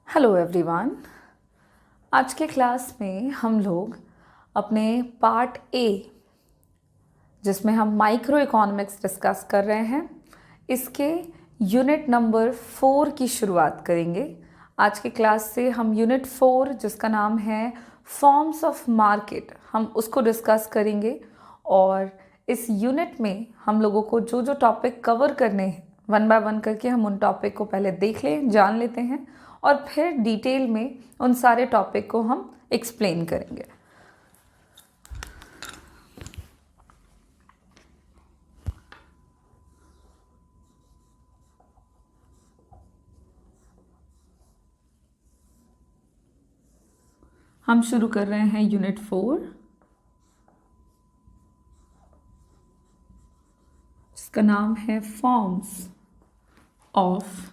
Hello everyone. आज के class में हम लोग अपने पार्ट ए, जिसमें हम माइक्रो इकोनॉमिक्स डिस्कस कर रहे हैं, इसके यूनिट नंबर 4 की शुरुआत करेंगे। आज के क्लास से हम यूनिट 4, जिसका नाम है फॉर्म्स ऑफ मार्केट, हम उसको डिस्कस करेंगे। और इस यूनिट में हम लोगों को जो जो टॉपिक कवर करने हैं, वन बाय वन करके हम उन टॉपिक को पहले देख लें, जान लेते हैं, और फिर डिटेल में उन सारे टॉपिक को हम एक्सप्लेन करेंगे। हम शुरू कर रहे हैं यूनिट 4, जिसका नाम है फॉर्म्स ऑफ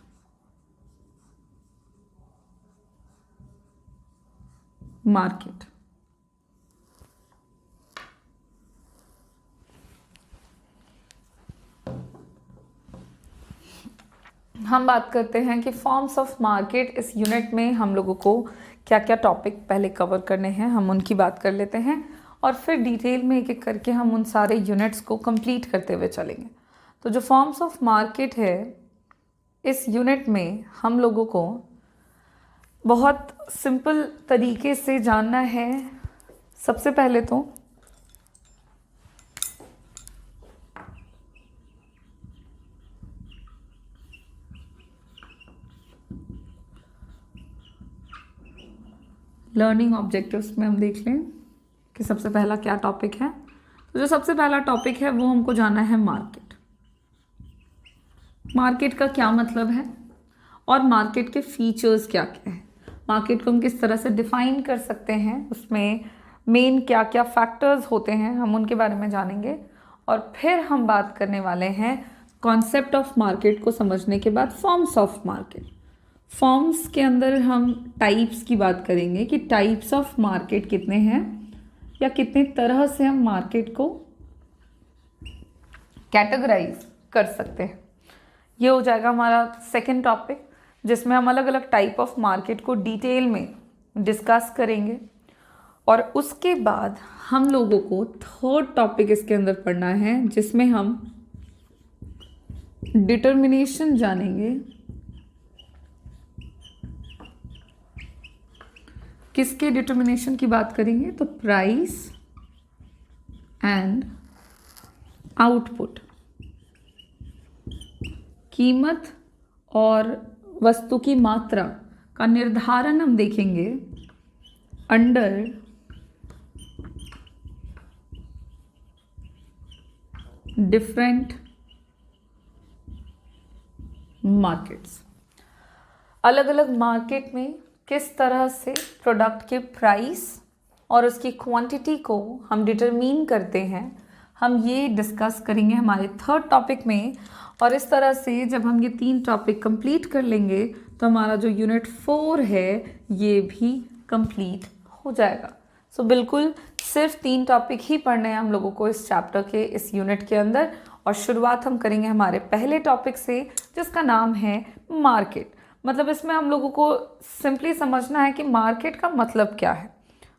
मार्केट। हम बात करते हैं कि फॉर्म्स ऑफ मार्केट, इस यूनिट में हम लोगों को क्या क्या टॉपिक पहले कवर करने हैं, हम उनकी बात कर लेते हैं और फिर डिटेल में एक एक करके हम उन सारे यूनिट्स को कंप्लीट करते हुए चलेंगे। तो जो फॉर्म्स ऑफ मार्केट है, इस यूनिट में हम लोगों को बहुत सिंपल तरीके से जानना है। सबसे पहले तो लर्निंग ऑब्जेक्टिव्स में हम देख लें कि सबसे पहला क्या टॉपिक है। तो जो सबसे पहला टॉपिक है वो हमको जानना है मार्केट। मार्केट का क्या मतलब है और मार्केट के फीचर्स क्या क्या हैं, मार्केट को हम किस तरह से डिफाइन कर सकते हैं, उसमें मेन क्या क्या फैक्टर्स होते हैं, हम उनके बारे में जानेंगे। और फिर हम बात करने वाले हैं कॉन्सेप्ट ऑफ मार्केट को समझने के बाद फॉर्म्स ऑफ मार्केट। फॉर्म्स के अंदर हम टाइप्स की बात करेंगे कि टाइप्स ऑफ मार्केट कितने हैं या कितने तरह से हम मार्केट को कैटेगराइज कर सकते हैं। ये हो जाएगा हमारा सेकंड टॉपिक, जिसमें हम अलग अलग टाइप ऑफ मार्केट को डिटेल में डिस्कस करेंगे। और उसके बाद हम लोगों को थर्ड टॉपिक इसके अंदर पढ़ना है, जिसमें हम डिटर्मिनेशन जानेंगे। किसके डिटर्मिनेशन की बात करेंगे? तो प्राइस एंड आउटपुट, कीमत और वस्तु की मात्रा का निर्धारण हम देखेंगे अंडर डिफरेंट मार्केट्स। अलग अलग मार्केट में किस तरह से प्रोडक्ट के प्राइस और उसकी क्वांटिटी को हम डिटरमीन करते हैं, हम ये डिस्कस करेंगे हमारे थर्ड टॉपिक में। और इस तरह से जब हम ये 3 टॉपिक कंप्लीट कर लेंगे तो हमारा जो यूनिट 4 है ये भी कंप्लीट हो जाएगा। सो बिल्कुल सिर्फ 3 टॉपिक ही पढ़ने हैं हम लोगों को इस चैप्टर के, इस यूनिट के अंदर। और शुरुआत हम करेंगे हमारे पहले टॉपिक से, जिसका नाम है मार्केट। मतलब इसमें हम लोगों को सिंपली समझना है कि मार्केट का मतलब क्या है,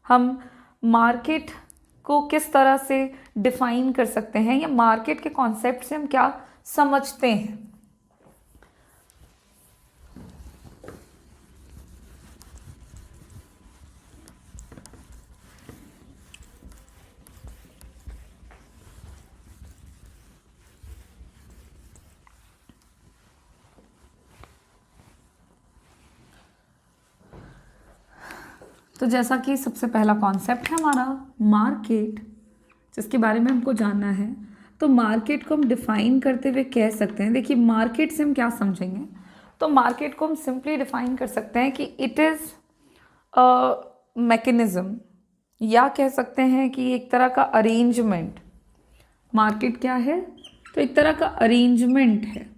हम मार्केट को किस तरह से डिफाइन कर सकते हैं, या मार्केट के कॉन्सेप्ट से हम क्या समझते हैं। तो जैसा कि सबसे पहला कॉन्सेप्ट है हमारा मार्केट, जिसके बारे में हमको जानना है, तो मार्केट को हम डिफाइन करते हुए कह सकते हैं। देखिए, मार्केट से हम क्या समझेंगे? तो मार्केट को हम सिंपली डिफाइन कर सकते हैं कि इट इज़ अ मैकेनिज्म, या कह सकते हैं कि एक तरह का अरेंजमेंट। मार्केट क्या है? तो एक तरह का अरेंजमेंट है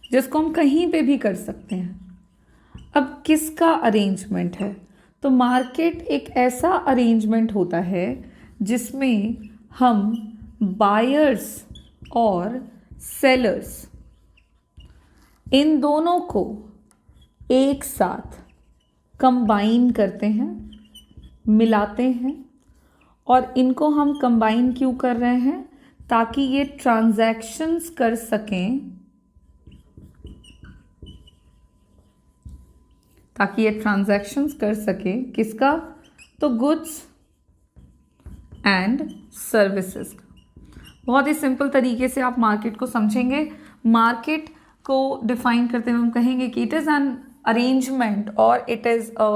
जिसको हम कहीं पे भी कर सकते हैं। अब किसका अरेंजमेंट है? तो मार्केट एक ऐसा अरेंजमेंट होता है जिसमें हम बायर्स और सेलर्स, इन दोनों को एक साथ कंबाइन करते हैं, मिलाते हैं, और इनको हम कंबाइन क्यों कर रहे हैं? ताकि ये ट्रांजैक्शंस कर सकें, किसका? तो गुड्स एंड सर्विसेज का। बहुत ही सिंपल तरीके से आप मार्केट को समझेंगे। मार्केट को डिफाइन करते हुए हम कहेंगे कि इट इज़ एन अरेंजमेंट और इट इज़ अ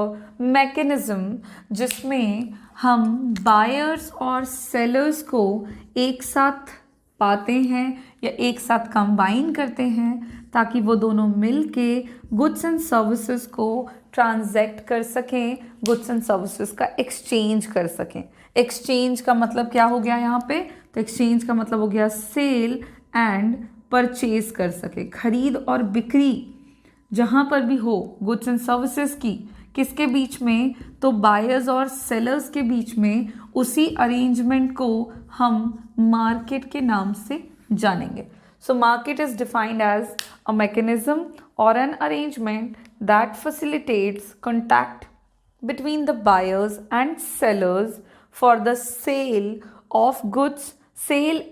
मैकेनिज्म जिसमें हम बायर्स और सेलर्स को एक साथ पाते हैं या एक साथ कंबाइन करते हैं ताकि वो दोनों मिल के गुड्स एंड सर्विसेज को ट्रांजैक्ट कर सकें, गुड्स एंड सर्विसेज का एक्सचेंज कर सकें। एक्सचेंज का मतलब क्या हो गया यहाँ पे? तो एक्सचेंज का मतलब हो गया सेल एंड परचेज कर सके, खरीद और बिक्री जहाँ पर भी हो गुड्स एंड सर्विसेज की, किसके बीच में? तो बायर्स और सेलर्स के बीच में। उसी अरेंजमेंट को हम मार्केट के नाम से जानेंगे। So market is defined as a mechanism और an arrangement that facilitates contact between the buyers and sellers for the sale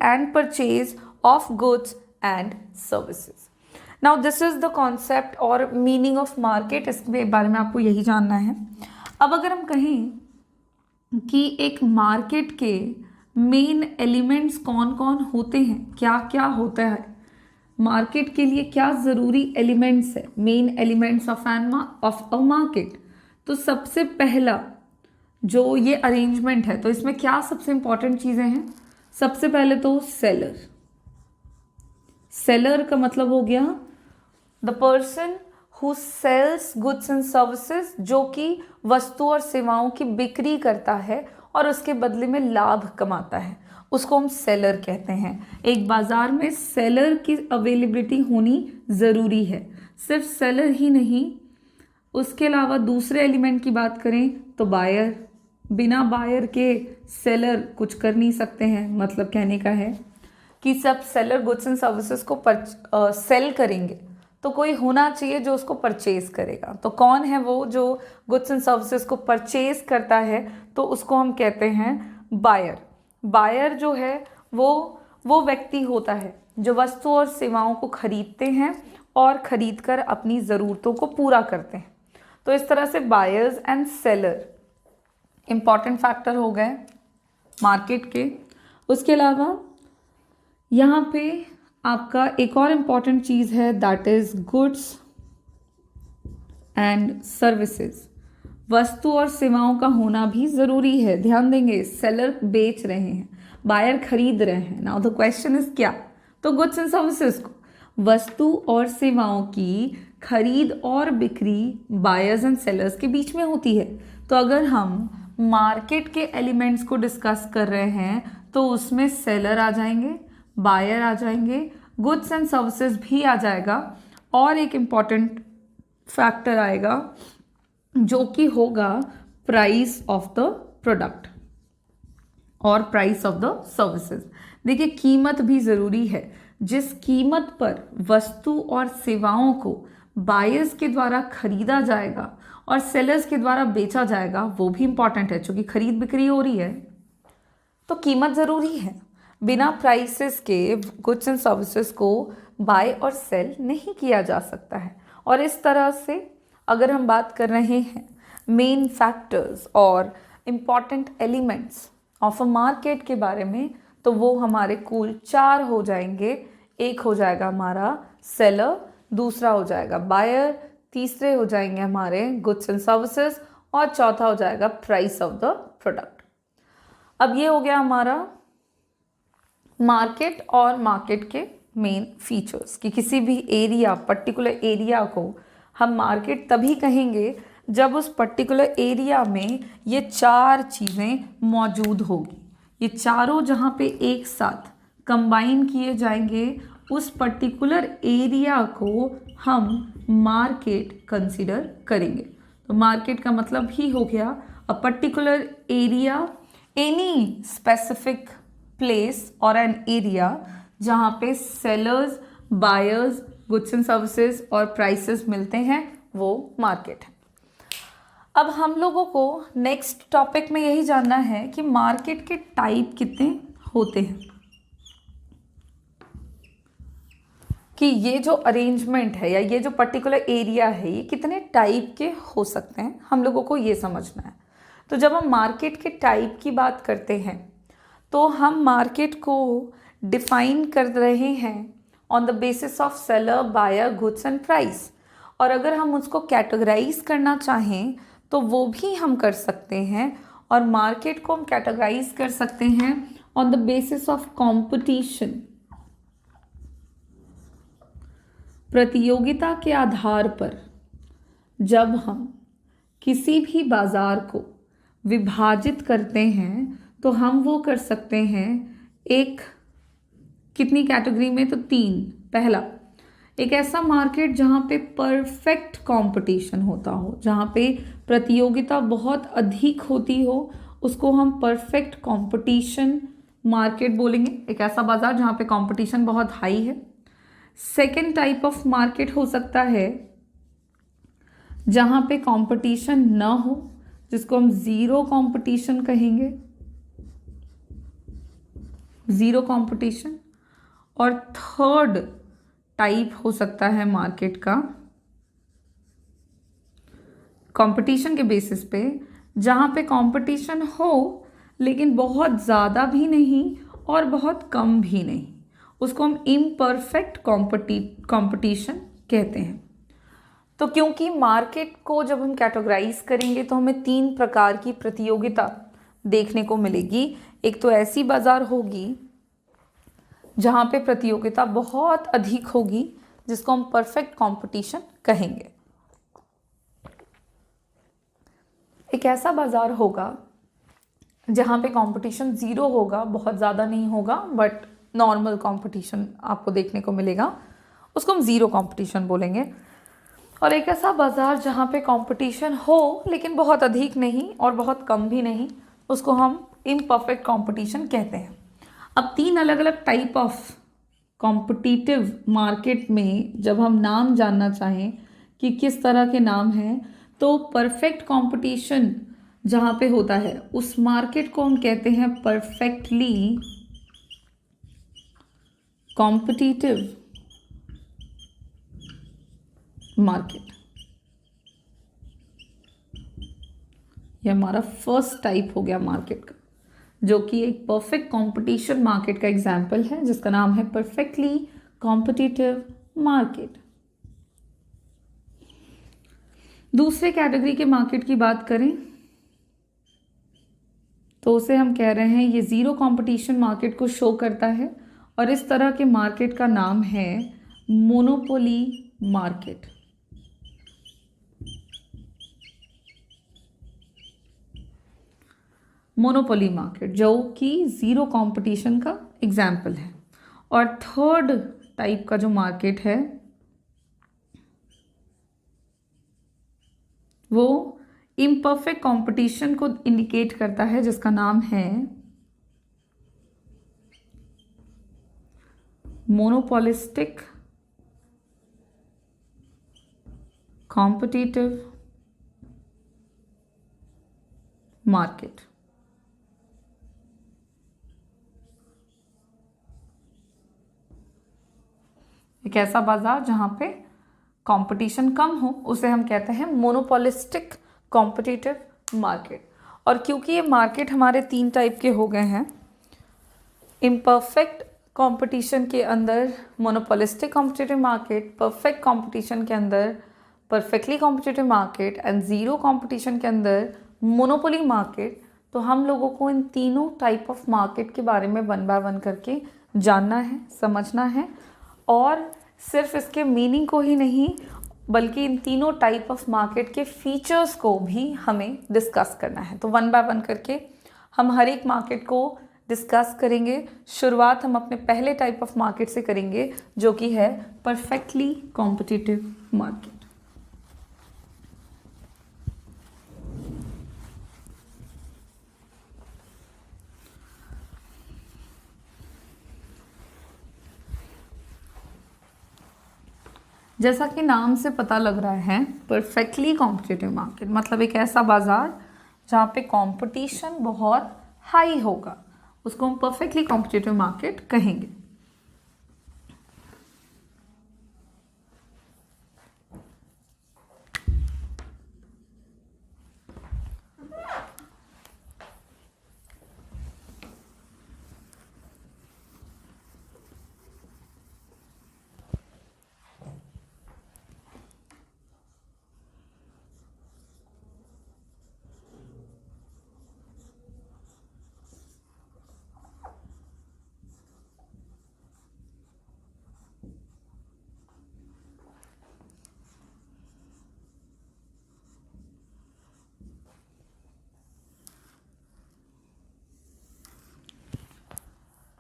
and purchase of goods and services. Now this is the concept और meaning of market, इसके बारे में आपको यही जानना है। अब अगर हम कहें कि एक मार्केट के मेन एलिमेंट्स कौन कौन होते हैं, क्या क्या होता है, मार्केट के लिए क्या ज़रूरी एलिमेंट्स है, main elements of a market, तो सबसे पहला जो ये अरेंजमेंट है, तो इसमें क्या सबसे इंपॉर्टेंट चीज़ें हैं? सबसे पहले तो सेलर का मतलब हो गया the person who sells goods and services, जो कि वस्तु और सेवाओं की बिक्री करता है और उसके बदले में लाभ कमाता है, उसको हम सेलर कहते हैं। एक बाजार में सेलर की अवेलेबिलिटी होनी ज़रूरी है। सिर्फ सेलर ही नहीं, उसके अलावा दूसरे एलिमेंट की बात करें तो बायर। बिना बायर के सेलर कुछ कर नहीं सकते हैं। मतलब कहने का है कि सब सेलर गुड्स एंड सर्विसेज को सेल करेंगे तो कोई होना चाहिए जो उसको परचेज करेगा। तो कौन है वो जो गुड्स एंड सर्विसेज को परचेज करता है? तो उसको हम कहते हैं बायर। बायर जो है वो व्यक्ति होता है जो वस्तु और सेवाओं को खरीदते हैं और खरीद कर अपनी ज़रूरतों को पूरा करते हैं। तो इस तरह से buyers and seller important factor हो गए मार्केट के। उसके अलावा यहाँ पे आपका एक और इम्पॉर्टेंट चीज़ है, that is goods and services. वस्तु और सेवाओं का होना भी ज़रूरी है। ध्यान देंगे, सेलर बेच रहे हैं, बायर खरीद रहे हैं। नाउ द क्वेश्चन इज क्या? तो गुड्स एंड सर्विसेज को, वस्तु और सेवाओं की खरीद और बिक्री बायर्स एंड सेलर्स के बीच में होती है। तो अगर हम मार्केट के एलिमेंट्स को डिस्कस कर रहे हैं तो उसमें सेलर आ जाएंगे, बायर आ जाएंगे, गुड्स एंड सर्विसेज भी आ जाएगा, और एक इम्पॉर्टेंट फैक्टर आएगा जो कि होगा प्राइस ऑफ द प्रोडक्ट और प्राइस ऑफ द सर्विसेज। देखिए, कीमत भी ज़रूरी है। जिस कीमत पर वस्तु और सेवाओं को बायर्स के द्वारा खरीदा जाएगा और सेलर्स के द्वारा बेचा जाएगा वो भी इम्पॉर्टेंट है, क्योंकि खरीद बिक्री हो रही है तो कीमत ज़रूरी है। बिना प्राइसेस के गुड्स एंड सर्विसेज को बाय और सेल नहीं किया जा सकता है। और इस तरह से अगर हम बात कर रहे हैं मेन फैक्टर्स और important elements of a market के बारे में, तो वो हमारे कुल 4 हो जाएंगे। एक हो जाएगा हमारा सेलर, दूसरा हो जाएगा बायर, तीसरे हो जाएंगे हमारे गुड्स एंड सर्विसेज, और चौथा हो जाएगा प्राइस ऑफ द प्रोडक्ट। अब ये हो गया हमारा मार्केट और मार्केट के मेन फीचर्स कि किसी भी एरिया, पर्टिकुलर एरिया को हम मार्केट तभी कहेंगे जब उस पर्टिकुलर एरिया में ये 4 चीज़ें मौजूद होगी। ये चारों जहाँ पे एक साथ कंबाइन किए जाएंगे, उस पर्टिकुलर एरिया को हम मार्केट कंसीडर करेंगे। तो मार्केट का मतलब ही हो गया a particular area, any specific place और एन एरिया जहाँ पे sellers, buyers, goods and services और प्राइसेस मिलते हैं, वो मार्केट है। अब हम लोगों को नेक्स्ट टॉपिक में यही जानना है कि मार्केट के टाइप कितने होते हैं, कि ये जो अरेंजमेंट है या ये जो पर्टिकुलर एरिया है ये कितने टाइप के हो सकते हैं, हम लोगों को ये समझना है। तो जब हम मार्केट के टाइप की बात करते हैं तो हम मार्केट को डिफाइन कर रहे हैं on the basis of seller, buyer, goods and price. और अगर हम उसको कैटेगराइज करना चाहें तो वो भी हम कर सकते हैं, और मार्केट को हम कैटेगराइज कर सकते हैं on the basis of competition, प्रतियोगिता के आधार पर। जब हम किसी भी बाजार को विभाजित करते हैं तो हम वो कर सकते हैं एक कितनी कैटेगरी में, तो 3। पहला, एक ऐसा मार्केट जहाँ पे परफेक्ट कंपटीशन होता हो, जहाँ पे प्रतियोगिता बहुत अधिक होती हो, उसको हम परफेक्ट कंपटीशन मार्केट बोलेंगे। एक ऐसा बाजार जहाँ पे कंपटीशन बहुत हाई है। सेकेंड टाइप ऑफ मार्केट हो सकता है जहाँ पे कंपटीशन न हो, जिसको हम ज़ीरो कंपटीशन कहेंगे, ज़ीरो कंपटीशन। और थर्ड टाइप हो सकता है मार्केट का कंपटीशन के बेसिस पे, जहाँ पे कंपटीशन हो लेकिन बहुत ज़्यादा भी नहीं और बहुत कम भी नहीं, उसको हम इम्परफेक्ट कंपटीशन कहते हैं। तो क्योंकि मार्केट को जब हम कैटेगराइज करेंगे तो हमें 3 प्रकार की प्रतियोगिता देखने को मिलेगी। एक तो ऐसी बाजार होगी जहाँ पे प्रतियोगिता बहुत अधिक होगी, जिसको हम परफेक्ट कंपटीशन कहेंगे। एक ऐसा बाजार होगा जहाँ पे कंपटीशन ज़ीरो होगा, बहुत ज़्यादा नहीं होगा बट नॉर्मल कंपटीशन आपको देखने को मिलेगा, उसको हम ज़ीरो कंपटीशन बोलेंगे। और एक ऐसा बाजार जहाँ पे कंपटीशन हो लेकिन बहुत अधिक नहीं और बहुत कम भी नहीं, उसको हम इम्परफेक्ट कंपटीशन कहते हैं। अब 3 अलग अलग टाइप ऑफ कॉम्पिटिटिव मार्केट में जब हम नाम जानना चाहें कि किस तरह के नाम हैं, तो परफेक्ट कंपटीशन जहाँ पे होता है उस मार्केट को हम कहते हैं परफेक्टली कॉम्पिटिटिव मार्केट। ये हमारा फर्स्ट टाइप हो गया मार्केट का, जो कि एक परफेक्ट कंपटीशन मार्केट का एग्जाम्पल है, जिसका नाम है परफेक्टली कॉम्पिटिटिव मार्केट। दूसरे कैटेगरी के मार्केट की बात करें तो उसे हम कह रहे हैं ये ज़ीरो कंपटीशन मार्केट को शो करता है, और इस तरह के मार्केट का नाम है मोनोपोली मार्केट। मोनोपोली मार्केट जो कि ज़ीरो कंपटीशन का एग्जाम्पल है। और थर्ड टाइप का जो मार्केट है वो इम्परफेक्ट कंपटीशन को इंडिकेट करता है, जिसका नाम है मोनोपोलिस्टिक कॉम्पिटिटिव मार्केट। एक ऐसा बाजार जहां पे कंपटीशन कम हो उसे हम कहते हैं मोनोपोलिस्टिक कॉम्पिटिटिव मार्केट। और क्योंकि ये मार्केट हमारे 3 टाइप के हो गए हैं, इम्परफेक्ट कंपटीशन के अंदर monopolistic competitive market, perfect competition के अंदर perfectly competitive market and zero competition के अंदर मोनोपोली मार्केट, तो हम लोगों को इन तीनों टाइप ऑफ मार्केट के बारे में 1 बाय 1 करके जानना है, समझना है, और सिर्फ इसके मीनिंग को ही नहीं बल्कि इन तीनों टाइप ऑफ मार्केट के फीचर्स को भी हमें डिस्कस करना है। तो 1 बाय 1 करके हम हर एक मार्केट को डिस्कस करेंगे। शुरुआत हम अपने पहले टाइप ऑफ मार्केट से करेंगे, जो कि है परफेक्टली कॉम्पिटिटिव मार्केट। जैसा कि नाम से पता लग रहा है, परफेक्टली कॉम्पिटिटिव मार्केट मतलब एक ऐसा बाजार जहाँ पे कंपटीशन बहुत हाई होगा, उसको हम परफेक्टली कॉम्पिटिटिव मार्केट कहेंगे।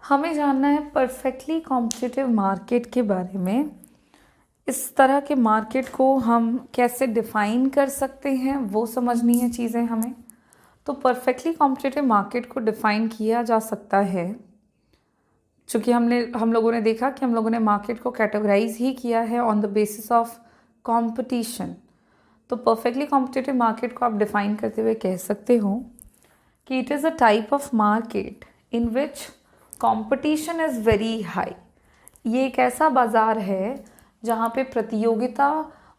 हमें जानना है परफेक्टली कॉम्पिटिटिव मार्केट के बारे में। इस तरह के मार्केट को हम कैसे डिफ़ाइन कर सकते हैं वो समझनी है चीज़ें हमें। तो परफेक्टली कॉम्पिटिटिव मार्केट को डिफ़ाइन किया जा सकता है, चूँकि हम लोगों ने देखा कि हम लोगों ने मार्केट को कैटेगराइज ही किया है on the basis of competition. तो परफेक्टली कॉम्पिटिटिव मार्केट को आप डिफ़ाइन करते हुए कह सकते हो कि it is a type of market in which competition is very high. ये एक ऐसा बाज़ार है जहाँ पे प्रतियोगिता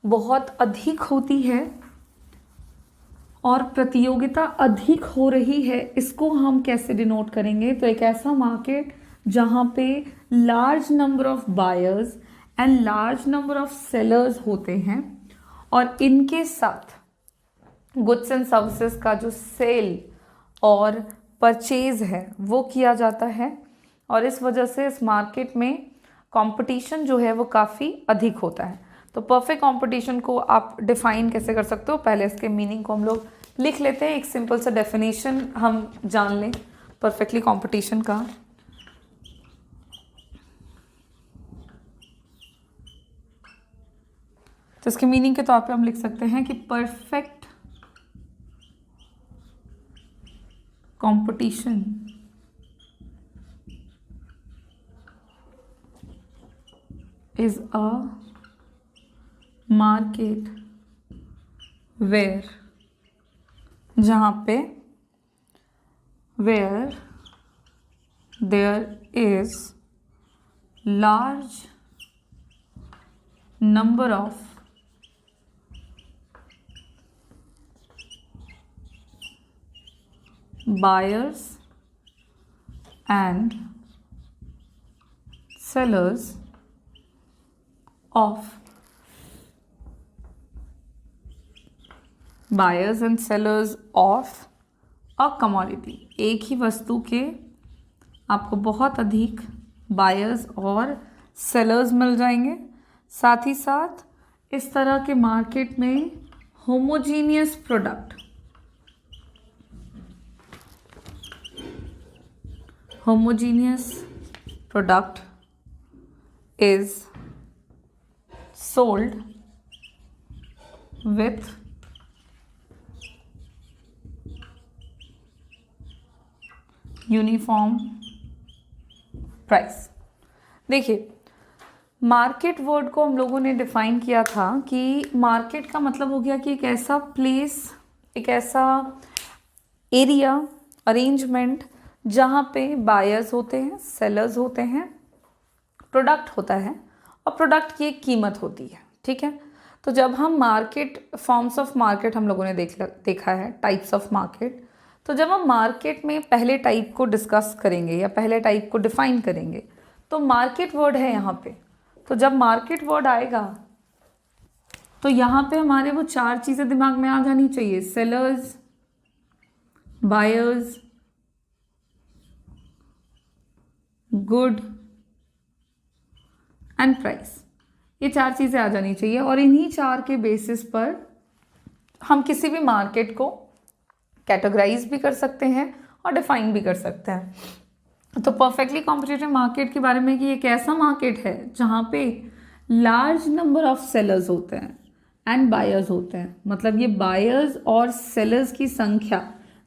बहुत अधिक होती है, और प्रतियोगिता अधिक हो रही है इसको हम कैसे डिनोट करेंगे? तो एक ऐसा मार्केट जहाँ पे large number of buyers and large number of sellers होते हैं, और इनके साथ गुड्स एंड सर्विसेज का जो सेल और परचेज है वो किया जाता है, और इस वजह से इस मार्केट में कंपटीशन जो है वो काफ़ी अधिक होता है। तो परफेक्ट कंपटीशन को आप डिफाइन कैसे कर सकते हो? पहले इसके मीनिंग को हम लोग लिख लेते हैं, एक सिंपल सा डेफिनेशन हम जान लें परफेक्टली कंपटीशन का। तो इसके मीनिंग के तौर पे हम लिख सकते हैं कि perfect competition is a market where जहाँ पे where there is large number of buyers and sellers of buyers and sellers of a commodity। एक ही वस्तु के आपको बहुत अधिक बायर्स और सेलर्स मिल जाएंगे। साथ ही साथ इस तरह के मार्केट में homogeneous product is sold with uniform price. देखिए, मार्केट वर्ड को हम लोगों ने डिफाइन किया था कि मार्केट का मतलब हो गया कि एक ऐसा प्लेस, एक ऐसा एरिया, अरेंजमेंट जहाँ पे बायर्स होते हैं, सेलर्स होते हैं, प्रोडक्ट होता है और प्रोडक्ट की एक कीमत होती है। ठीक है, तो जब हम मार्केट, फॉर्म्स ऑफ मार्केट हम लोगों ने देखा है, टाइप्स ऑफ मार्केट, तो जब हम मार्केट में पहले टाइप को डिस्कस करेंगे या पहले टाइप को डिफाइन करेंगे तो मार्केट वर्ड है यहाँ पे। तो जब मार्केट वर्ड आएगा तो यहाँ पे हमारे वो चार चीज़ें दिमाग में आ जानी चाहिए: sellers, buyers, good and price. ये चार चीज़ें आ जानी चाहिए, और इन्हीं चार के बेसिस पर हम किसी भी मार्केट को कैटेगराइज भी कर सकते हैं और डिफाइन भी कर सकते हैं। तो परफेक्टली कॉम्पिटिटिव मार्केट के बारे में कि एक ऐसा मार्केट है जहाँ पे लार्ज नंबर ऑफ सेलर्स होते हैं एंड बायर्स होते हैं। मतलब ये बायर्स और सेलर्स की संख्या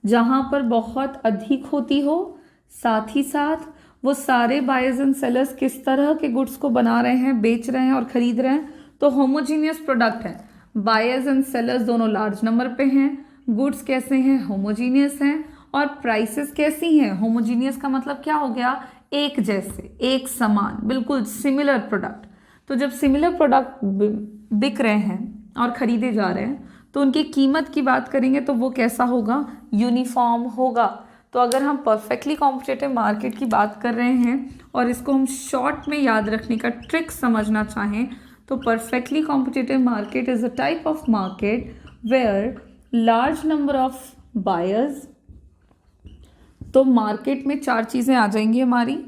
जहाँ पर बहुत अधिक होती हो, साथ ही साथ वो सारे बायर्स एंड सेलर्स किस तरह के गुड्स को बना रहे हैं, बेच रहे हैं और ख़रीद रहे हैं, तो होमोजीनियस प्रोडक्ट है, बायर्स एंड सेलर्स दोनों लार्ज नंबर पे हैं, गुड्स कैसे हैं, होमोजीनियस हैं, और प्राइसेस कैसी हैं, होमोजीनियस का मतलब क्या हो गया, एक जैसे, एक समान, बिल्कुल सिमिलर प्रोडक्ट। तो जब सिमिलर प्रोडक्ट बिक रहे हैं और खरीदे जा रहे हैं तो उनकी कीमत की बात करेंगे तो वो कैसा होगा, यूनिफॉर्म होगा। तो अगर हम परफेक्टली कॉम्पिटिटिव मार्केट की बात कर रहे हैं और इसको हम शॉर्ट में याद रखने का ट्रिक समझना चाहें तो perfectly competitive market is a type of market where large number of buyers. तो मार्केट में चार चीजें आ जाएंगी हमारी,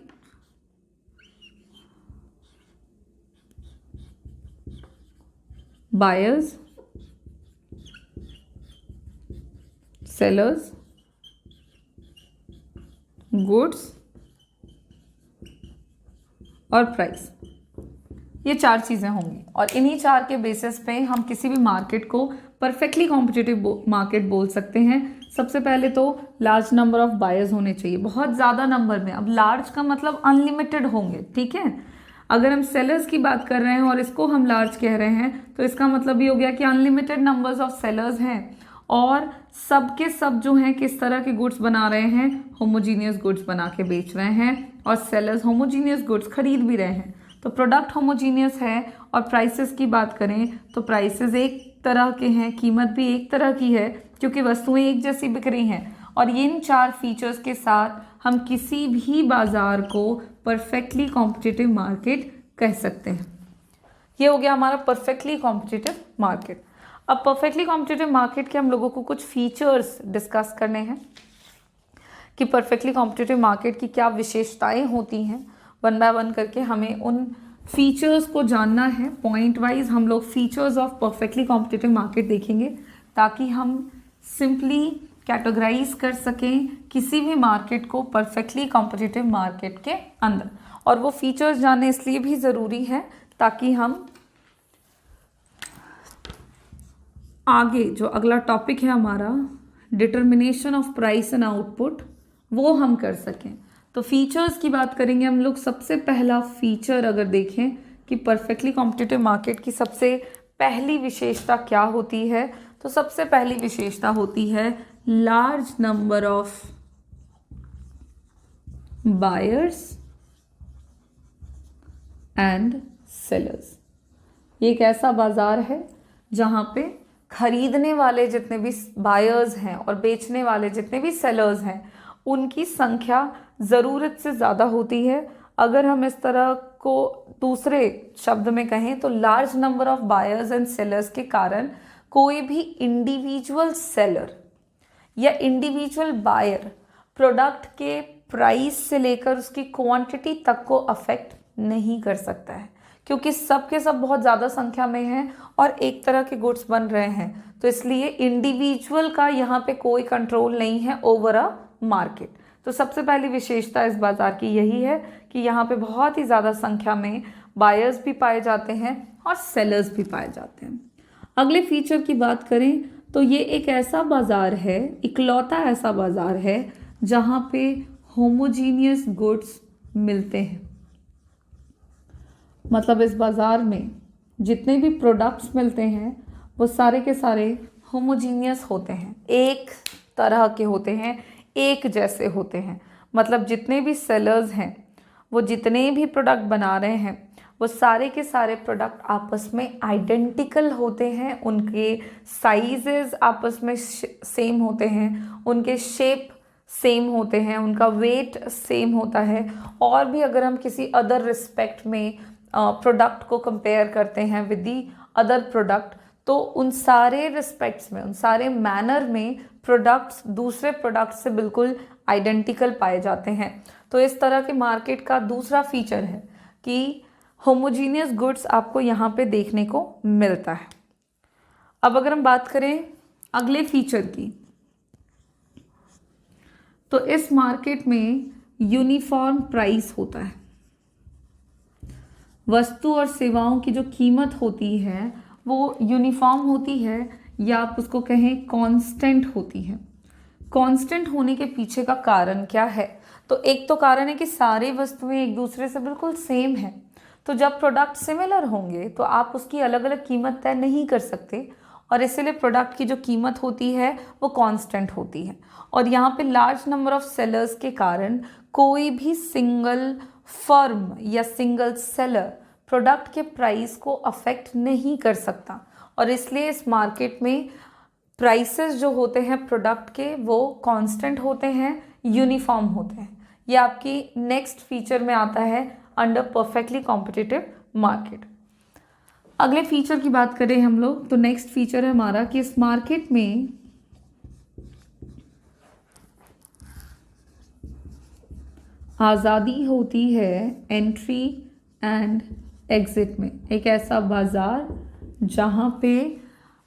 बायर्स, सेलर्स, गुड्स और प्राइस। ये चार चीज़ें होंगी और इन्हीं चार के बेसिस पे हम किसी भी मार्केट को परफेक्टली कॉम्पिटिटिव मार्केट बोल सकते हैं। सबसे पहले तो लार्ज नंबर ऑफ बायर्स होने चाहिए, बहुत ज़्यादा नंबर में। अब लार्ज का मतलब अनलिमिटेड होंगे, ठीक है। अगर हम सेलर्स की बात कर रहे हैं और इसको हम लार्ज कह रहे हैं तो इसका मतलब ये हो गया कि अनलिमिटेड नंबर्स ऑफ सेलर्स हैं और सब के सब जो हैं किस तरह के गुड्स बना रहे हैं, होमोजीनियस गुड्स बना के बेच रहे हैं और सेलर्स होमोजीनियस गुड्स खरीद भी रहे हैं। तो प्रोडक्ट होमोजीनियस है। और प्राइसेस की बात करें तो प्राइसेस एक तरह के हैं, कीमत भी एक तरह की है क्योंकि वस्तुएं एक जैसी बिक रही हैं। और इन चार फीचर्स के साथ हम किसी भी बाजार को परफेक्टली कॉम्पिटिटिव मार्केट कह सकते हैं। ये हो गया हमारा परफेक्टली कॉम्पिटिटिव मार्केट। अब परफेक्टली कॉम्पिटिटिव मार्केट के हम लोगों को कुछ फीचर्स डिस्कस करने हैं कि परफेक्टली कॉम्पिटिटिव मार्केट की क्या विशेषताएं होती हैं। वन बाय वन करके हमें उन फीचर्स को जानना है। पॉइंट वाइज हम लोग features of perfectly competitive market देखेंगे ताकि हम सिंपली कैटेगराइज कर सकें किसी भी मार्केट को परफेक्टली कॉम्पिटिटिव मार्केट के अंदर। और वो फीचर्स जानने इसलिए भी ज़रूरी है ताकि हम आगे जो अगला टॉपिक है हमारा determination of price and output, वो हम कर सकें। तो फीचर्स की बात करेंगे हम लोग। सबसे पहला फीचर अगर देखें कि परफेक्टली कॉम्पिटिटिव मार्केट की सबसे पहली विशेषता क्या होती है, तो सबसे पहली विशेषता होती है large number of buyers and sellers. ये एक ऐसा बाजार है जहाँ पे खरीदने वाले जितने भी बायर्स हैं और बेचने वाले जितने भी सेलर्स हैं उनकी संख्या ज़रूरत से ज़्यादा होती है। अगर हम इस तरह को दूसरे शब्द में कहें तो large number of buyers and sellers के कारण कोई भी इंडिविजुअल सेलर या इंडिविजुअल बायर प्रोडक्ट के प्राइस से लेकर उसकी क्वांटिटी तक को अफेक्ट नहीं कर सकता है क्योंकि सब के सब बहुत ज़्यादा संख्या में हैं और एक तरह के गुड्स बन रहे हैं। तो इसलिए इंडिविजुअल का यहाँ पे कोई कंट्रोल नहीं है ओवर अ मार्केट। तो सबसे पहली विशेषता इस बाजार की यही है कि यहाँ पे बहुत ही ज़्यादा संख्या में बायर्स भी पाए जाते हैं और सेलर्स भी पाए जाते हैं। अगले फीचर की बात करें तो ये एक ऐसा बाजार है, इकलौता ऐसा बाजार है जहाँ पे होमोजीनियस गुड्स मिलते हैं। मतलब इस बाजार में जितने भी प्रोडक्ट्स मिलते हैं वो सारे के सारे होमोजीनियस होते हैं, एक तरह के होते हैं, एक जैसे होते हैं। मतलब जितने भी सेलर्स हैं वो जितने भी प्रोडक्ट बना रहे हैं वो सारे के सारे प्रोडक्ट आपस में आइडेंटिकल होते हैं, उनके साइजेस आपस में सेम होते हैं, उनके शेप सेम होते हैं, उनका वेट सेम होता है। और भी अगर हम किसी अदर रिस्पेक्ट में प्रोडक्ट को कंपेयर करते हैं विद दी अदर प्रोडक्ट तो उन सारे रिस्पेक्ट्स में, उन सारे मैनर में प्रोडक्ट्स दूसरे प्रोडक्ट से बिल्कुल आइडेंटिकल पाए जाते हैं। तो इस तरह के मार्केट का दूसरा फीचर है कि होमोजीनियस गुड्स आपको यहाँ पे देखने को मिलता है। अब अगर हम बात करें अगले फीचर की तो इस मार्केट में यूनिफॉर्म प्राइस होता है। वस्तु और सेवाओं की जो कीमत होती है वो यूनिफॉर्म होती है या आप उसको कहें कांस्टेंट होती है। कांस्टेंट होने के पीछे का कारण क्या है? तो एक तो कारण है कि सारी वस्तुएं एक दूसरे से बिल्कुल सेम है। तो जब प्रोडक्ट सिमिलर होंगे तो आप उसकी अलग अलग कीमत तय नहीं कर सकते, और इसीलिए प्रोडक्ट की जो कीमत होती है वो कांस्टेंट होती है। और यहाँ पे लार्ज नंबर ऑफ सेलर्स के कारण कोई भी सिंगल फर्म या सिंगल सेलर प्रोडक्ट के प्राइस को अफेक्ट नहीं कर सकता, और इसलिए इस मार्केट में प्राइसेस जो होते हैं प्रोडक्ट के वो कांस्टेंट होते हैं, यूनिफॉर्म होते हैं। ये आपकी नेक्स्ट फीचर में आता है अंडर परफेक्टली कॉम्पिटिटिव मार्केट। अगले फीचर की बात करें हम लोग तो नेक्स्ट फीचर है हमारा कि इस मार्केट में आज़ादी होती है एंट्री एंड एग्जिट में। एक ऐसा बाजार जहाँ पे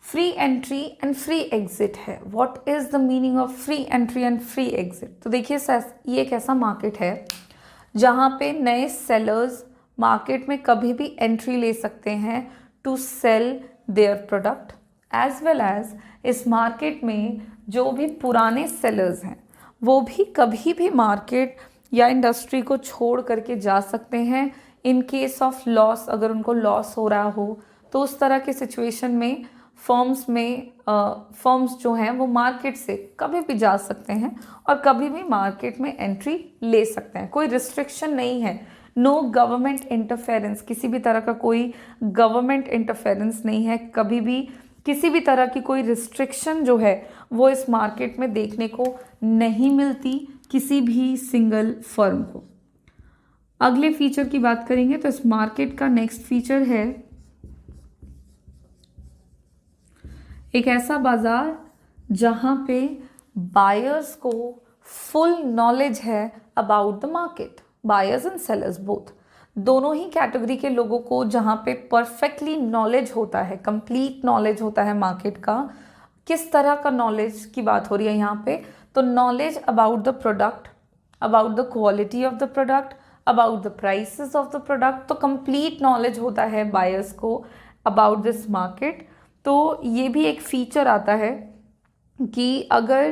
free entry and free exit है। What is the meaning of free entry and free exit? तो देखिए ये एक ऐसा मार्केट है जहाँ पे नए सेलर्स मार्केट में कभी भी एंट्री ले सकते हैं to sell their product, as well as इस मार्केट में जो भी पुराने सेलर्स हैं वो भी कभी भी मार्केट या इंडस्ट्री को छोड़ करके जा सकते हैं इन केस ऑफ लॉस। अगर उनको लॉस हो रहा हो तो उस तरह के सिचुएशन में फर्म्स जो हैं वो मार्केट से कभी भी जा सकते हैं और कभी भी मार्केट में एंट्री ले सकते हैं। कोई रिस्ट्रिक्शन नहीं है, नो गवर्नमेंट इंटरफेरेंस, किसी भी तरह का कोई गवर्नमेंट इंटरफेरेंस नहीं है, कभी भी किसी भी तरह की कोई रिस्ट्रिक्शन जो है वो इस मार्केट में देखने को नहीं मिलती किसी भी सिंगल फर्म को। अगले फीचर की बात करेंगे तो इस मार्केट का नेक्स्ट फीचर है एक ऐसा बाजार जहां पे बायर्स को फुल नॉलेज है about the market. Buyers and sellers both, दोनों ही कैटेगरी के लोगों को जहां पे परफेक्टली नॉलेज होता है, कंप्लीट नॉलेज होता है मार्केट का। किस तरह का नॉलेज की बात हो रही है यहाँ पे? तो knowledge about the product, about the quality of the product, about the prices of the product. तो कंप्लीट नॉलेज होता है बायर्स को अबाउट दिस मार्केट। तो ये भी एक फीचर आता है कि अगर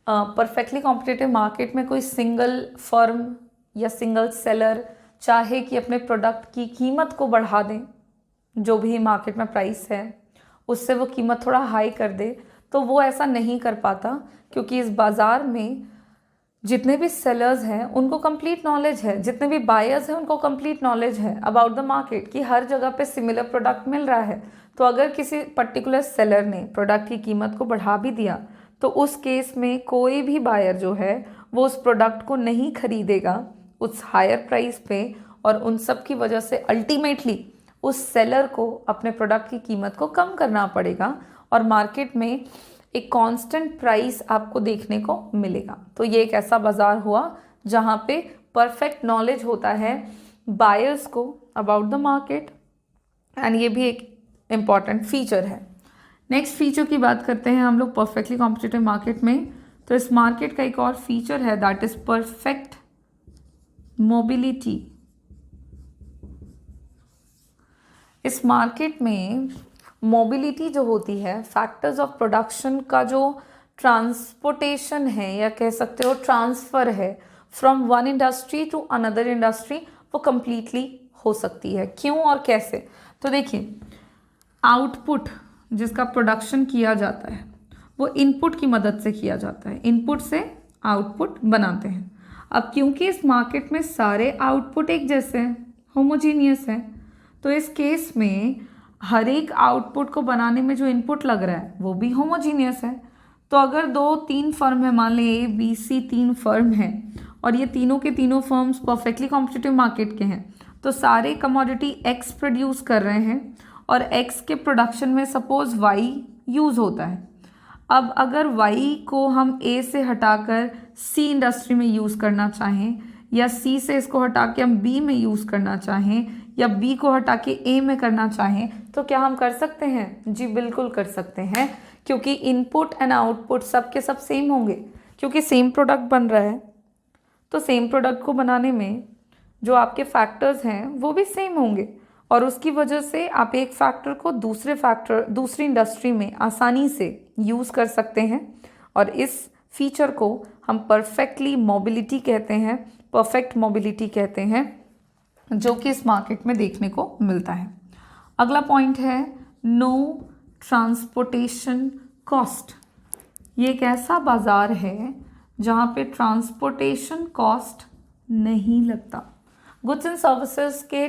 परफेक्टली कॉम्पिटिटिव मार्केट में कोई सिंगल फर्म या सिंगल सेलर चाहे कि अपने प्रोडक्ट की कीमत को बढ़ा दें, जो भी मार्केट में प्राइस है उससे वो कीमत थोड़ा हाई कर दे, तो वो ऐसा नहीं कर पाता क्योंकि इस बाज़ार में जितने भी सेलर्स हैं उनको कंप्लीट नॉलेज है, जितने भी बायर्स हैं उनको कंप्लीट नॉलेज है अबाउट द मार्केट कि हर जगह पे सिमिलर प्रोडक्ट मिल रहा है। तो अगर किसी पर्टिकुलर सेलर ने प्रोडक्ट की कीमत को बढ़ा भी दिया तो उस केस में कोई भी बायर जो है वो उस प्रोडक्ट को नहीं खरीदेगा उस हायर प्राइस पे, और उन सब की वजह से अल्टीमेटली उस सेलर को अपने प्रोडक्ट की कीमत को कम करना पड़ेगा और मार्केट में एक कांस्टेंट प्राइस आपको देखने को मिलेगा। तो ये एक ऐसा बाजार हुआ जहाँ पे परफेक्ट नॉलेज होता है बायर्स को अबाउट द मार्केट, एंड ये भी एक इम्पॉर्टेंट फीचर है। नेक्स्ट फीचर की बात करते हैं हम लोग परफेक्टली कॉम्पिटिटिव मार्केट में। तो इस मार्केट का एक और फीचर है दैट इज परफेक्ट मोबिलिटी। इस मार्केट में मोबिलिटी जो होती है, फैक्टर्स ऑफ प्रोडक्शन का जो ट्रांसपोर्टेशन है या कह सकते हो ट्रांसफ़र है from one industry to another industry, वो कंप्लीटली हो सकती है। क्यों और कैसे? तो देखिए, आउटपुट जिसका प्रोडक्शन किया जाता है वो इनपुट की मदद से किया जाता है, इनपुट से आउटपुट बनाते हैं। अब क्योंकि इस मार्केट में सारे आउटपुट एक जैसे हैं, होमोजीनियस हैं, तो इस केस में हर एक आउटपुट को बनाने में जो इनपुट लग रहा है वो भी होमोजीनियस है। तो अगर 2-3 फर्म है, मान लें ए बी सी 3 फर्म हैं और ये तीनों के तीनों फर्म्स परफेक्टली कॉम्पिटिटिव मार्केट के हैं, तो सारे कमोडिटी एक्स प्रोड्यूस कर रहे हैं और एक्स के प्रोडक्शन में सपोज वाई यूज़ होता है। अब अगर वाई को हम ए से हटाकर सी इंडस्ट्री में यूज़ करना चाहें, या सी से इसको हटा के हम बी में यूज़ करना चाहें, या बी को हटा के ए में करना चाहें, तो क्या हम कर सकते हैं? जी बिल्कुल कर सकते हैं, क्योंकि इनपुट एंड आउटपुट सब के सब सेम होंगे, क्योंकि सेम प्रोडक्ट बन रहा है। तो सेम प्रोडक्ट को बनाने में जो आपके फैक्टर्स हैं वो भी सेम होंगे, और उसकी वजह से आप एक फैक्टर को दूसरी इंडस्ट्री में आसानी से यूज़ कर सकते हैं। और इस फीचर को हम परफेक्टली मोबिलिटी कहते हैं, परफेक्ट मोबिलिटी कहते हैं। जो कि इस मार्केट में देखने को मिलता है। अगला पॉइंट है नो ट्रांसपोर्टेशन कॉस्ट। ये एक ऐसा बाजार है जहाँ पे ट्रांसपोर्टेशन कॉस्ट नहीं लगता। गुड्स एंड सर्विसेज के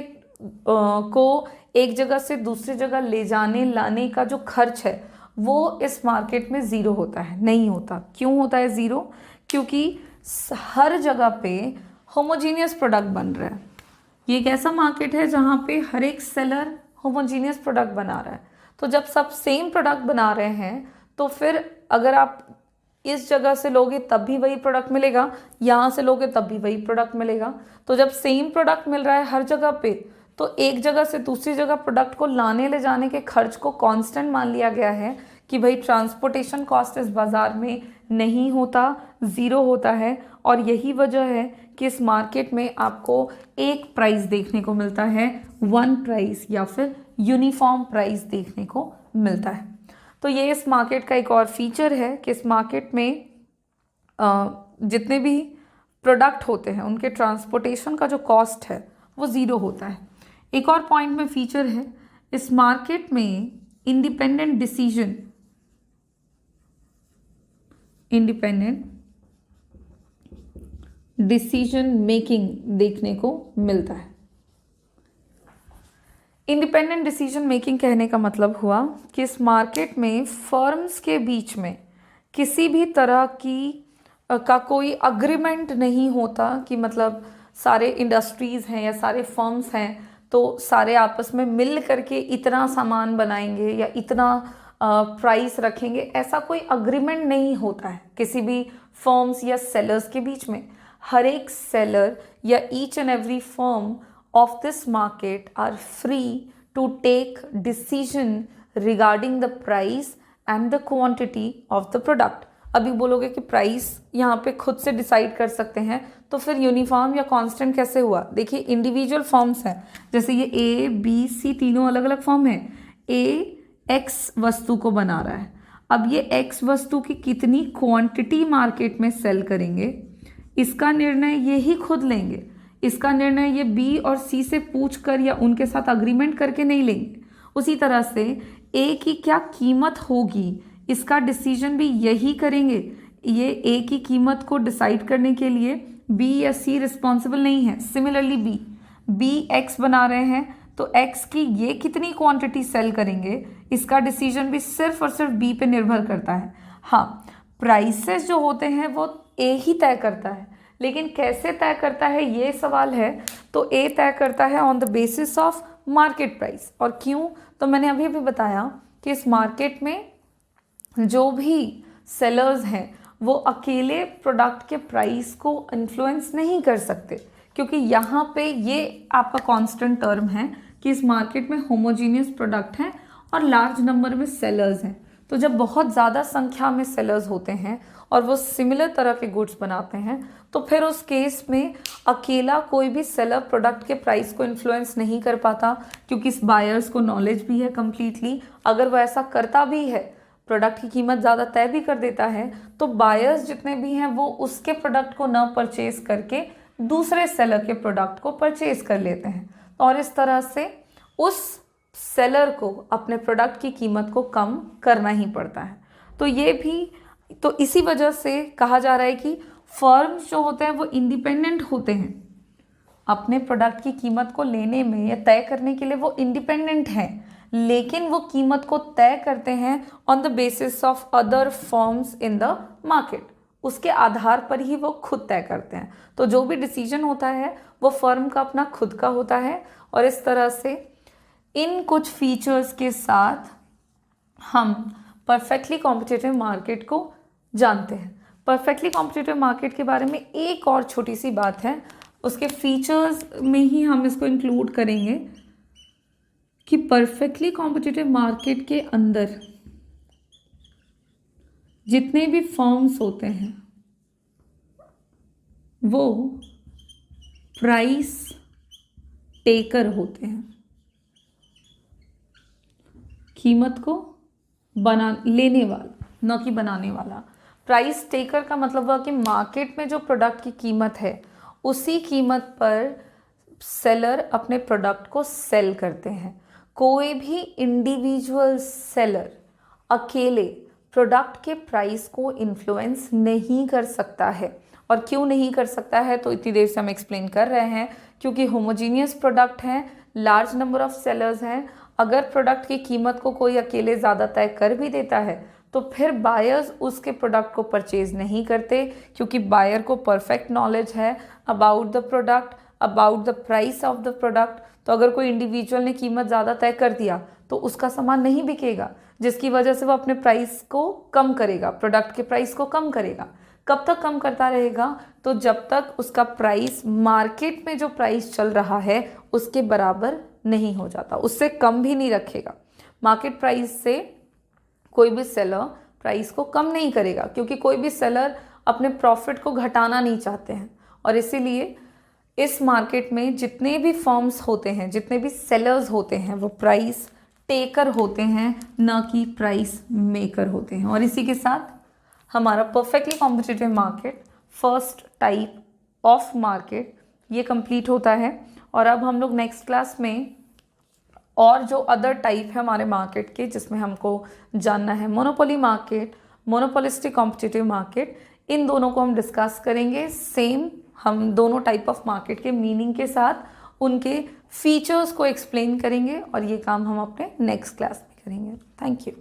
को एक जगह से दूसरी जगह ले जाने लाने का जो खर्च है वो इस मार्केट में ज़ीरो होता है, नहीं होता। क्यों होता है ज़ीरो? क्योंकि हर जगह पे होमोजीनियस प्रोडक्ट बन रहा है। ये एक ऐसा मार्केट है जहाँ पे हर एक सेलर होमोजीनियस प्रोडक्ट बना रहा है। तो जब सब सेम प्रोडक्ट बना रहे हैं तो फिर अगर आप इस जगह से लोगे तब भी वही प्रोडक्ट मिलेगा, यहाँ से लोगे तब भी वही प्रोडक्ट मिलेगा। तो जब सेम प्रोडक्ट मिल रहा है हर जगह पे, तो एक जगह से दूसरी जगह प्रोडक्ट को लाने ले जाने के खर्च को कांस्टेंट मान लिया गया है कि भाई ट्रांसपोर्टेशन कॉस्ट इस बाज़ार में नहीं होता, ज़ीरो होता है। और यही वजह है कि इस मार्केट में आपको एक प्राइस देखने को मिलता है, वन प्राइस या फिर यूनिफॉर्म प्राइस देखने को मिलता है। तो ये इस मार्केट का एक और फीचर है कि इस मार्केट में जितने भी प्रोडक्ट होते हैं उनके ट्रांसपोर्टेशन का जो कॉस्ट है वो ज़ीरो होता है। एक और पॉइंट में फीचर है, इस मार्केट में इंडिपेंडेंट डिसीजन मेकिंग देखने को मिलता है। इंडिपेंडेंट डिसीजन मेकिंग कहने का मतलब हुआ कि इस मार्केट में फर्म्स के बीच में किसी भी तरह का कोई अग्रीमेंट नहीं होता कि मतलब सारे इंडस्ट्रीज़ हैं या सारे फर्म्स हैं तो सारे आपस में मिल करके इतना सामान बनाएंगे या इतना प्राइस रखेंगे, ऐसा कोई अग्रीमेंट नहीं होता है किसी भी फर्म्स या सेलर्स के बीच में। हर एक सेलर या each and every firm of this market are free to take decision regarding the price and the quantity of the product। अभी बोलोगे कि प्राइस यहाँ पे खुद से डिसाइड कर सकते हैं, तो फिर यूनिफॉर्म या कांस्टेंट कैसे हुआ? देखिए इंडिविजुअल फॉर्म्स हैं, जैसे ये ए बी सी तीनों अलग अलग फॉर्म हैं। ए एक्स वस्तु को बना रहा है, अब ये एक्स वस्तु की कितनी क्वांटिटी मार्केट में सेल करेंगे इसका निर्णय ये ही खुद लेंगे। इसका निर्णय ये बी और सी से पूछ कर या उनके साथ अग्रीमेंट करके नहीं लेंगे। उसी तरह से ए की क्या कीमत होगी इसका डिसीजन भी यही करेंगे। ये ए की कीमत को डिसाइड करने के लिए बी या सी रिस्पॉन्सिबल नहीं है। सिमिलरली बी एक्स बना रहे हैं तो एक्स की ये कितनी क्वांटिटी सेल करेंगे इसका डिसीजन भी सिर्फ और सिर्फ बी पे निर्भर करता है। हाँ, प्राइसेस जो होते हैं वो ए ही तय करता है, लेकिन कैसे तय करता है ये सवाल है। तो ए तय करता है on the basis of market price. और क्यों? तो मैंने अभी भी बताया कि इस मार्केट में जो भी सेलर्स हैं वो अकेले प्रोडक्ट के प्राइस को इन्फ्लुएंस नहीं कर सकते, क्योंकि यहाँ पे ये आपका कांस्टेंट टर्म है कि इस मार्केट में होमोजीनियस प्रोडक्ट हैं और लार्ज नंबर में सेलर्स हैं। तो जब बहुत ज़्यादा संख्या में सेलर्स होते हैं और वो सिमिलर तरह के गुड्स बनाते हैं तो फिर उस केस में अकेला कोई भी सेलर प्रोडक्ट के प्राइस को इन्फ्लुएंस नहीं कर पाता, क्योंकि इस बायर्स को नॉलेज भी है कम्प्लीटली। अगर वो ऐसा करता भी है, प्रोडक्ट की कीमत ज़्यादा तय भी कर देता है, तो बायर्स जितने भी हैं वो उसके प्रोडक्ट को न परचेज करके दूसरे सेलर के प्रोडक्ट को परचेज कर लेते हैं और इस तरह से उस सेलर को अपने प्रोडक्ट की कीमत को कम करना ही पड़ता है। तो ये भी तो इसी वजह से कहा जा रहा है कि फर्म्स जो होते हैं वो इंडिपेंडेंट होते हैं, अपने प्रोडक्ट की कीमत को लेने में या तय करने के लिए वो इंडिपेंडेंट हैं, लेकिन वो कीमत को तय करते हैं on the basis of other firms in the market. उसके आधार पर ही वो खुद तय करते हैं। तो जो भी डिसीजन होता है वो फर्म का अपना खुद का होता है। और इस तरह से इन कुछ फीचर्स के साथ हम परफेक्टली कॉम्पिटिटिव मार्केट को जानते हैं। परफेक्टली कॉम्पिटिटिव मार्केट के बारे में एक और छोटी सी बात है, उसके फीचर्स में ही हम इसको इंक्लूड करेंगे कि परफेक्टली कॉम्पिटिटिव मार्केट के अंदर जितने भी फर्म्स होते हैं वो प्राइस टेकर होते हैं, कीमत को लेने वाला, न कि बनाने वाला। प्राइस टेकर का मतलब हुआ कि मार्केट में जो प्रोडक्ट की कीमत है उसी कीमत पर सेलर अपने प्रोडक्ट को सेल करते हैं। कोई भी इंडिविजुअल सेलर अकेले प्रोडक्ट के प्राइस को इन्फ्लुएंस नहीं कर सकता है। और क्यों नहीं कर सकता है, तो इतनी देर से हम एक्सप्लेन कर रहे हैं, क्योंकि होमोजीनियस प्रोडक्ट हैं, लार्ज नंबर ऑफ सेलर्स हैं। अगर प्रोडक्ट की कीमत को कोई अकेले ज़्यादा तय कर भी देता है तो फिर बायर्स उसके प्रोडक्ट को परचेज नहीं करते, क्योंकि बायर को परफेक्ट नॉलेज है about the product, about the price of the product. तो अगर कोई इंडिविजुअल ने कीमत ज़्यादा तय कर दिया तो उसका सामान नहीं बिकेगा, जिसकी वजह से वो अपने प्राइस को कम करेगा, प्रोडक्ट के प्राइस को कम करेगा। कब तक कम करता रहेगा, तो जब तक उसका प्राइस मार्केट में जो प्राइस चल रहा है उसके बराबर नहीं हो जाता, उससे कम भी नहीं रखेगा। मार्केट प्राइस से कोई भी सेलर प्राइस को कम नहीं करेगा, क्योंकि कोई भी सेलर अपने प्रॉफिट को घटाना नहीं चाहते हैं। और इसीलिए इस मार्केट में जितने भी फर्म्स होते हैं, जितने भी सेलर्स होते हैं, वो प्राइस टेकर होते हैं, ना कि प्राइस मेकर होते हैं। और इसी के साथ हमारा perfectly competitive market, first type of market, ये कंप्लीट होता है। और अब हम लोग नेक्स्ट क्लास में और जो अदर टाइप है हमारे मार्केट के, जिसमें हमको जानना है monopoly market, monopolistic competitive market, इन दोनों को हम डिस्कस करेंगे। सेम हम दोनों टाइप ऑफ मार्केट के मीनिंग के साथ उनके फीचर्स को एक्सप्लेन करेंगे, और ये काम हम अपने नेक्स्ट क्लास में करेंगे। Thank you.